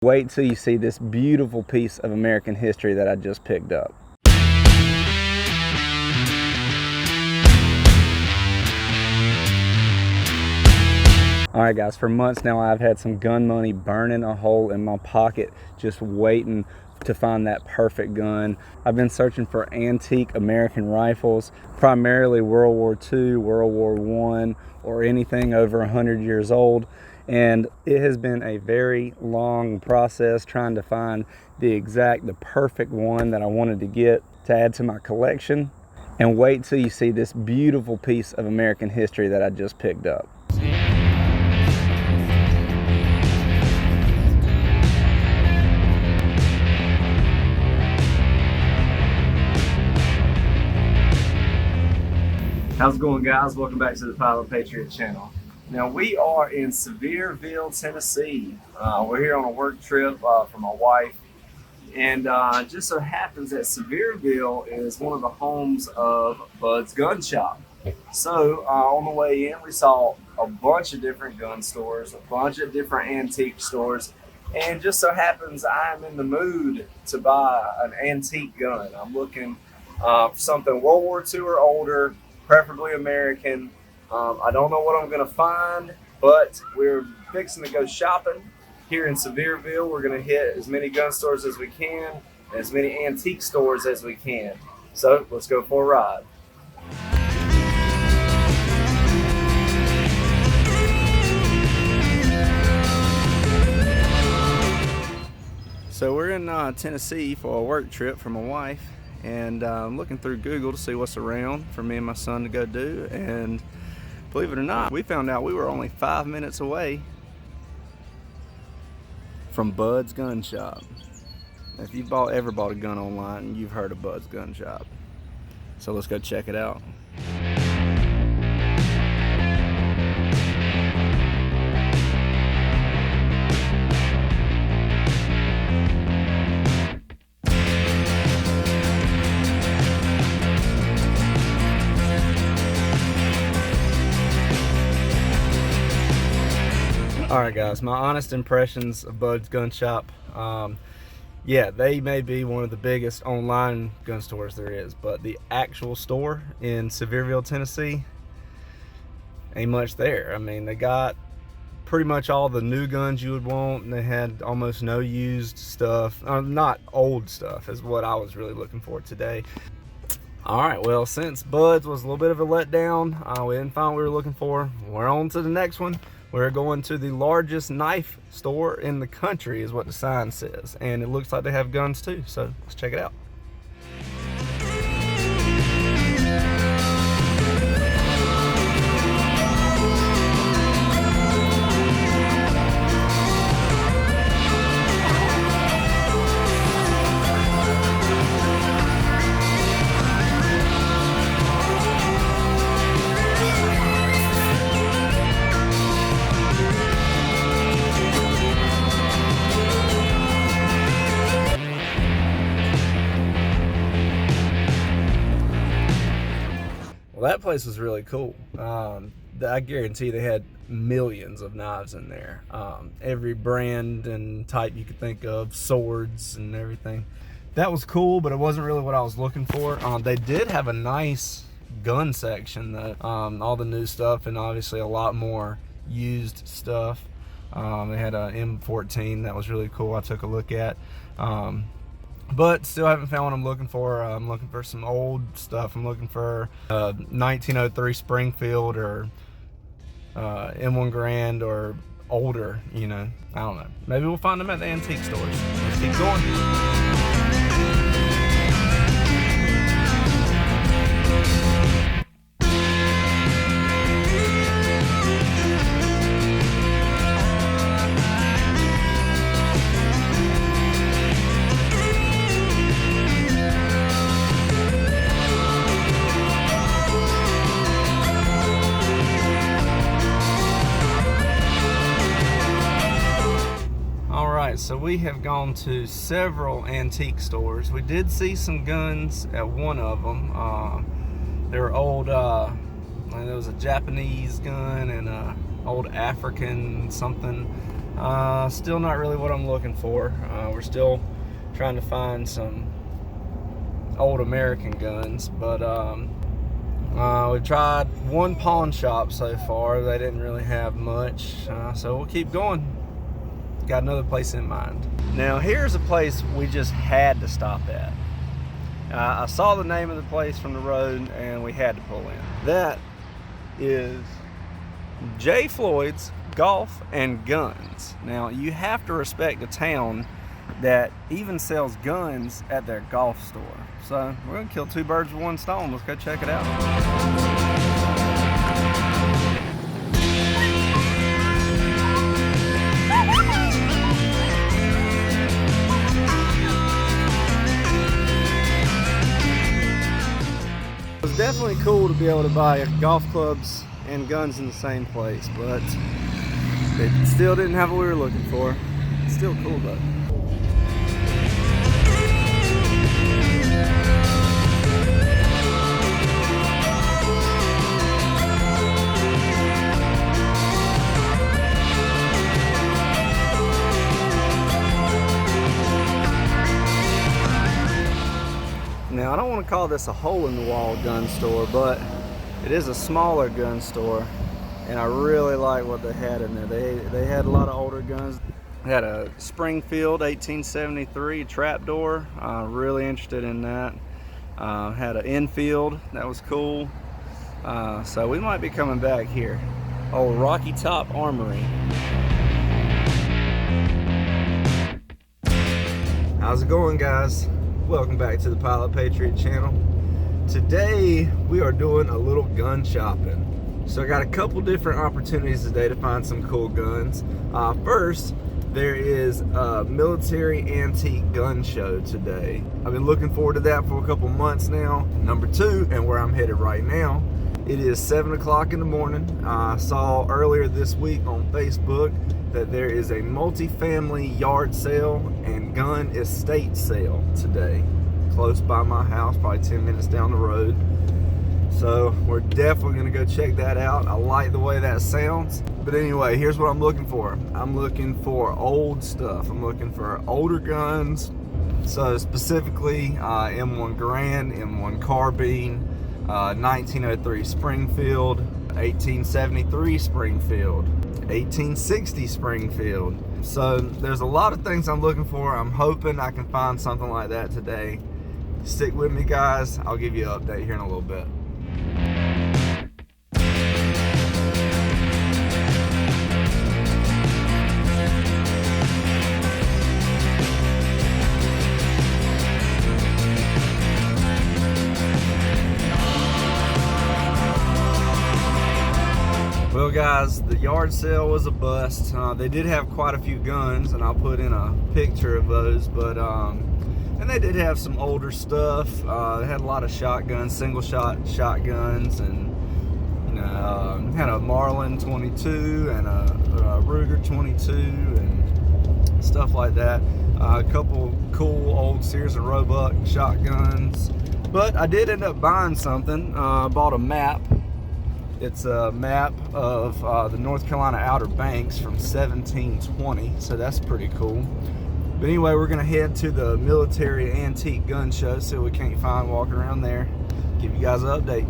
Wait till you see this beautiful piece of American history that I just picked up. Alright guys, for months now I've had some gun money burning a hole in my pocket, just waiting to find that perfect gun. I've been searching for antique American rifles, primarily World War II, World War I, or anything over 100 years old. And it has been a very long process trying to find the perfect one that I wanted to get to add to my collection. And wait till you see this beautiful piece of American history that I just picked up. How's it going, guys? Welcome back to the Pilot Patriot channel. Now we are in Sevierville, Tennessee. We're here on a work trip for my wife, and just so happens that Sevierville is one of the homes of Bud's Gun Shop. So on the way in, we saw a bunch of different gun stores, a bunch of different antique stores, and just so happens I'm in the mood to buy an antique gun. I'm looking for something World War II or older, preferably American. I don't know what I'm going to find, but we're fixing to go shopping here in Sevierville. We're going to hit as many gun stores as we can, and as many antique stores as we can. So let's go for a ride. So we're in Tennessee for a work trip for my wife, and I'm looking through Google to see what's around for me and my son to go do. And believe it or not, we found out we were only 5 minutes away from Bud's Gun Shop. If you've ever bought a gun online, you've heard of Bud's Gun Shop. So let's go check it out. Alright guys, my honest impressions of Bud's Gun Shop. Yeah, they may be one of the biggest online gun stores there is, but the actual store in Sevierville, Tennessee ain't much there. I mean, they got pretty much all the new guns you would want, and they had almost no used stuff. Not old stuff is what I was really looking for today. Alright, well, since Bud's was a little bit of a letdown, we didn't find what we were looking for, we're on to the next one. We're going to the largest knife store in the country is what the sign says, and it looks like they have guns too, so let's check it out. Well, that place was really cool. I guarantee they had millions of knives in there. Every brand and type you could think of, swords and everything. That was cool, but it wasn't really what I was looking for. They did have a nice gun section, though. All the new stuff and obviously a lot more used stuff. They had an M14 that was really cool. I took a look at. But still haven't found what I'm looking for. I'm looking for some old stuff. I'm looking for 1903 Springfield or M1 Garand or older, you know. I don't know. Maybe we'll find them at the antique stores. Let's keep going. So we have gone to several antique stores. We did see some guns at one of them. They were old, there was a Japanese gun and a old African something. Still not really what I'm looking for. We're still trying to find some old American guns, but we tried one pawn shop so far. They didn't really have much, so we'll keep going. Got another place in mind. Now here's a place we just had to stop at. I saw the name of the place from the road and we had to pull in. That is J. Floyd's Golf and Guns. Now you have to respect a town that even sells guns at their golf store. So we're gonna kill two birds with one stone. Let's go check it out. It's definitely cool to be able to buy golf clubs and guns in the same place, but they still didn't have what we were looking for. It's still cool though. Now I don't want to call this a hole-in-the-wall gun store, but it is a smaller gun store, and I really like what they had in there. They had a lot of older guns. They had a Springfield 1873 Trap Door. Really interested in that. Had an Enfield, that was cool. So we might be coming back here. Old Rocky Top Armory. How's it going, guys? Welcome back to the Pilot Patriot channel. Today we are doing a little gun shopping. So I got a couple different opportunities today to find some cool guns. First, there is a military antique gun show today. I've been looking forward to that for a couple months now. Number two, and where I'm headed right now, it is 7 o'clock in the morning. I saw earlier this week on Facebook that there is a multi-family yard sale and gun estate sale today, close by my house, probably 10 minutes down the road. So we're definitely gonna go check that out. I like the way that sounds. But anyway, here's what I'm looking for. I'm looking for old stuff. I'm looking for older guns. So specifically M1 Garand, M1 Carbine, 1903 Springfield, 1873 Springfield, 1860 Springfield. So there's a lot of things I'm looking for. I'm hoping I can find something like that today. Stick with me, guys. I'll give you an update here in a little bit. Well, guys, the yard sale was a bust. They did have quite a few guns, and I'll put in a picture of those, but and they did have some older stuff. They had a lot of shotguns, single shot shotguns, and had a Marlin 22 and a Ruger 22 and stuff like that. A couple cool old Sears and Roebuck shotguns. But I did end up buying something. Bought a map. It's a map of the North Carolina Outer Banks from 1720, so that's pretty cool. But anyway, we're gonna head to the military antique gun show, see what we can't find walking around there. Give you guys an update.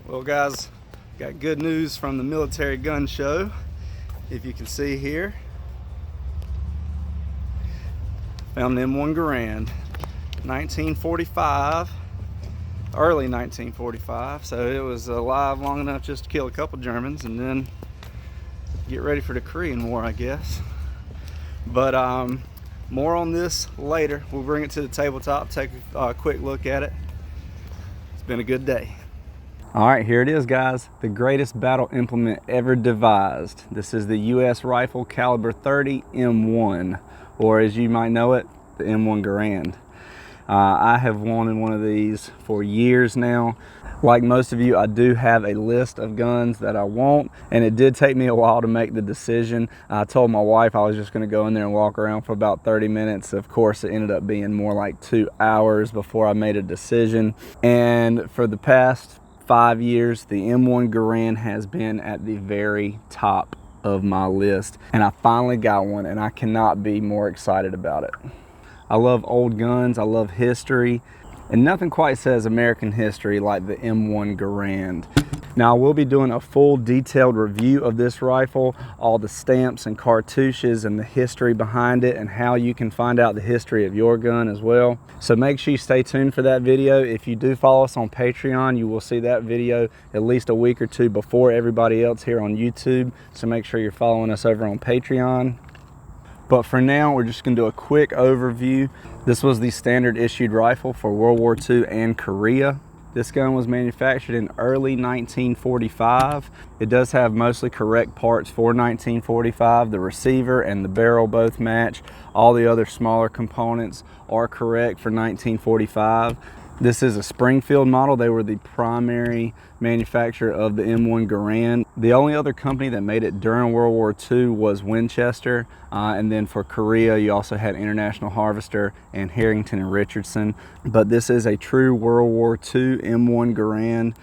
Well, guys, got good news from the military gun show. If you can see here, found an M1 Garand, 1945, early 1945. So it was alive long enough just to kill a couple Germans and then get ready for the Korean War, I guess. But more on this later. We'll bring it to the tabletop, take a quick look at it. It's been a good day. All right, here it is, guys. The greatest battle implement ever devised. This is the U.S. rifle caliber 30 M1, or as you might know it, the M1 Garand. I have wanted one of these for years now. Like most of you, I do have a list of guns that I want, and it did take me a while to make the decision. I told my wife I was just going to go in there and walk around for about 30 minutes. Of course, it ended up being more like 2 hours before I made a decision. And for the past 5 years, the M1 Garand has been at the very top of my list, and I finally got one, and I cannot be more excited about it. I love old guns, I love history, and nothing quite says American history like the M1 Garand. Now, I will be doing a full detailed review of this rifle, all the stamps and cartouches and the history behind it, and how you can find out the history of your gun as well. So make sure you stay tuned for that video. If you do follow us on Patreon, you will see that video at least a week or two before everybody else here on YouTube. So make sure you're following us over on Patreon. But for now, we're just going to do a quick overview. This was the standard issued rifle for World War II and Korea. This gun was manufactured in early 1945. It does have mostly correct parts for 1945. The receiver and the barrel both match. All the other smaller components are correct for 1945. This is a Springfield model. They were the primary manufacturer of the M1 Garand. The only other company that made it during World War II was Winchester. And then for Korea, you also had International Harvester and Harrington and Richardson. But this is a true World War II M1 Garand.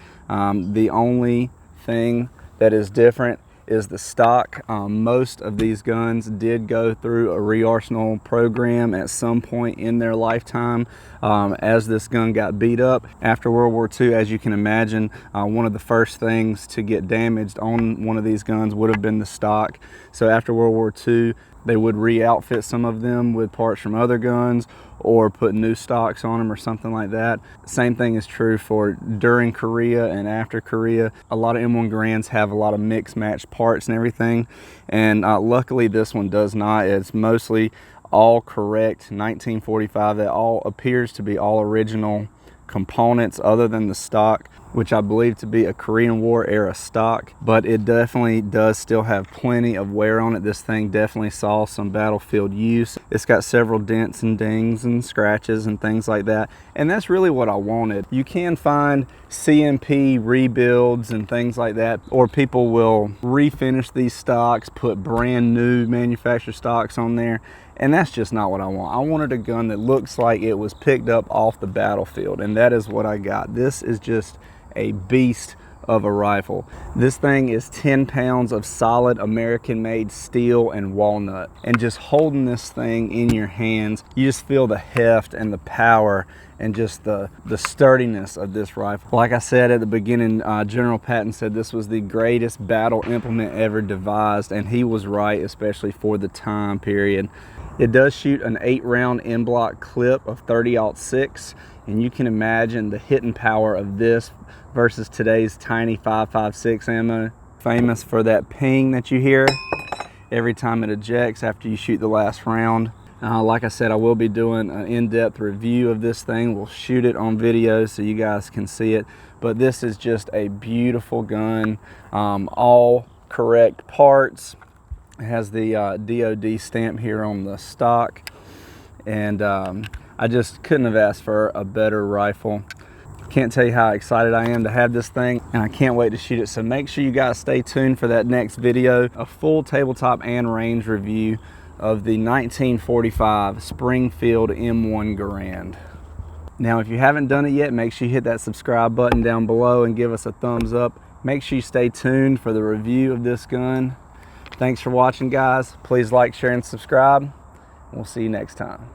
The only thing that is different is the stock. Most of these guns did go through a re-arsenal program at some point in their lifetime. As this gun got beat up after World War II, as you can imagine, one of the first things to get damaged on one of these guns would have been the stock. So after World War II, they would re-outfit some of them with parts from other guns or put new stocks on them or something like that. Same thing is true for during Korea and after Korea. A lot of M1 Garands have a lot of mixed match parts and everything, and luckily this one does not. It's mostly all correct 1945. That all appears to be all original components other than the stock, which I believe to be a Korean War era stock, but it definitely does still have plenty of wear on it. This thing definitely saw some battlefield use. It's got several dents and dings and scratches and things like that, and that's really what I wanted. You can find CMP rebuilds and things like that, or people will refinish these stocks, put brand new manufacturer stocks on there, and that's just not what I want. I wanted a gun that looks like it was picked up off the battlefield, and that is what I got. This is just a beast of a rifle. This thing is 10 pounds of solid American-made steel and walnut, and just holding this thing in your hands, you just feel the heft and the power and just the sturdiness of this rifle. Like I said at the beginning, General Patton said this was the greatest battle implement ever devised, and he was right, especially for the time period. It does shoot an 8-round in-block clip of 30-06, and you can imagine the hitting power of this versus today's tiny 5.56 ammo. Famous for that ping that you hear every time it ejects after you shoot the last round. Like I said, I will be doing an in-depth review of this thing. We'll shoot it on video so you guys can see it. But this is just a beautiful gun. All correct parts. It has the DOD stamp here on the stock. And I just couldn't have asked for a better rifle. Can't tell you how excited I am to have this thing, and I can't wait to shoot it. So make sure you guys stay tuned for that next video, a full tabletop and range review of the 1945 Springfield M1 Garand. Now, if you haven't done it yet, make sure you hit that subscribe button down below and give us a thumbs up. Make sure you stay tuned for the review of this gun. Thanks for watching, guys. Please like, share, and subscribe. We'll see you next time.